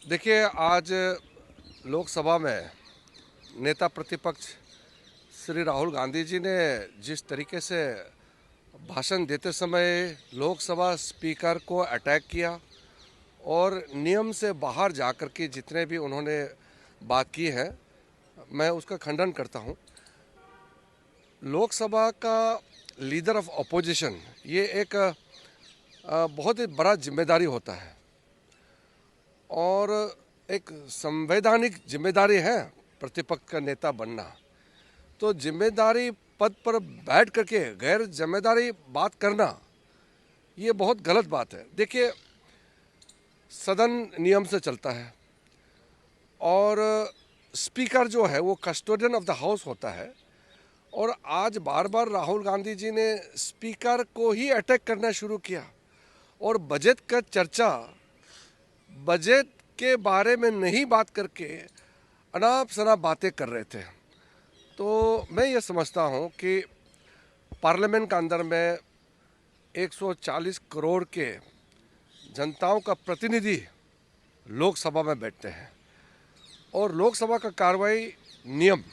देखिए, आज लोकसभा में नेता प्रतिपक्ष श्री राहुल गांधी जी ने जिस तरीके से भाषण देते समय लोकसभा स्पीकर को अटैक किया और नियम से बाहर जाकर के जितने भी उन्होंने बात की है, मैं उसका खंडन करता हूं। लोकसभा का लीडर ऑफ अपोजिशन ये एक बहुत ही बड़ा जिम्मेदारी होता है और एक संवैधानिक जिम्मेदारी है प्रतिपक्ष का नेता बनना। तो जिम्मेदारी पद पर बैठ करके गैर जिम्मेदारी बात करना ये बहुत गलत बात है। देखिए, सदन नियम से चलता है और स्पीकर जो है वो कस्टोडियन ऑफ द हाउस होता है और आज बार बार राहुल गांधी जी ने स्पीकर को ही अटैक करना शुरू किया और बजट का चर्चा बजट के बारे में नहीं बात करके अनाप शनाप बातें कर रहे थे। तो मैं ये समझता हूँ कि पार्लियामेंट के अंदर में 140 करोड़ के जनताओं का प्रतिनिधि लोकसभा में बैठते हैं और लोकसभा का कार्रवाई नियम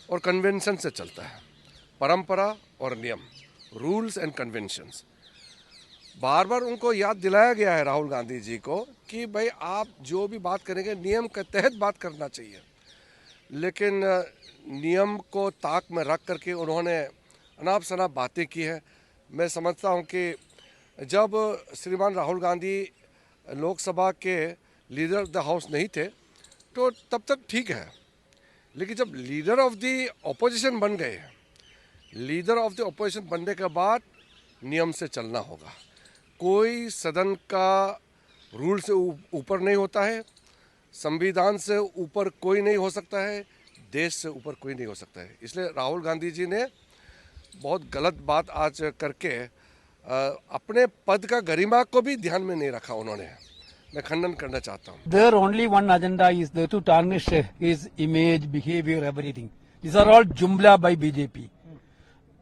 और कन्वेंशन से चलता है, परंपरा और नियम, रूल्स एंड कन्वेंशंस। बार बार उनको याद दिलाया गया है राहुल गांधी जी को कि भाई आप जो भी बात करेंगे नियम के तहत बात करना चाहिए, लेकिन नियम को ताक में रख करके उन्होंने अनाप शनाप बातें की है। मैं समझता हूं कि जब श्रीमान राहुल गांधी लोकसभा के लीडर ऑफ द हाउस नहीं थे तो तब तक ठीक है, लेकिन जब लीडर ऑफ द अपोजिशन बन गए, लीडर ऑफ द अपोजिशन बनने के बाद नियम से चलना होगा। कोई सदन का रूल से ऊपर नहीं होता है, संविधान से ऊपर कोई नहीं हो सकता है, देश से ऊपर कोई नहीं हो सकता है। इसलिए राहुल गांधी जी ने बहुत गलत बात आज करके अपने पद का गरिमा को भी ध्यान में नहीं रखा उन्होंने। मैं खंडन करना चाहता हूँ। Their only one agenda is there to tarnish his image, behavior, everything. These are all jumla by BJP.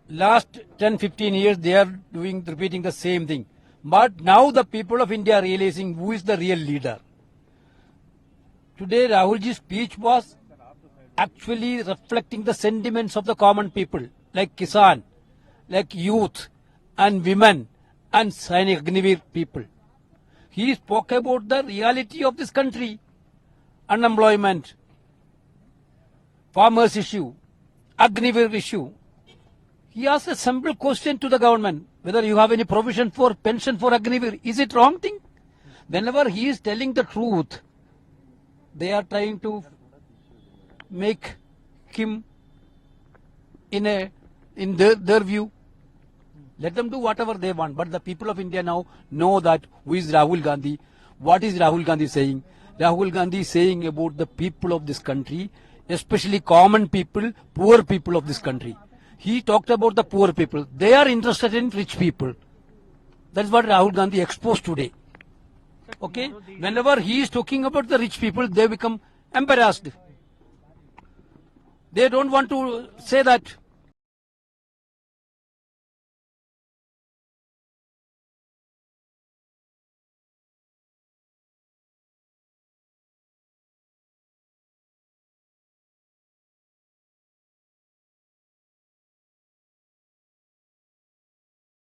Last 10-15 years they are repeating the same thing. But now the people of India are realizing who is the real leader. Today Rahulji's speech was actually reflecting the sentiments of the common people, like Kisan, like youth and women and Sainik Agnivir people. He spoke about the reality of this country, unemployment, farmers issue, Agnivir issue. He asked a simple question to the government, whether you have any provision for pension for Agnivir. Is it wrong thing? Whenever he is telling the truth, they are trying to make him in their view. Let them do whatever they want. But the people of India now know that who is Rahul Gandhi. What is Rahul Gandhi saying? Rahul Gandhi is saying about the people of this country, especially common people, poor people of this country. He talked about the poor people. They are interested in rich people. That is what Rahul Gandhi exposed today. Okay? Whenever he is talking about the rich people, they become embarrassed. They don't want to say that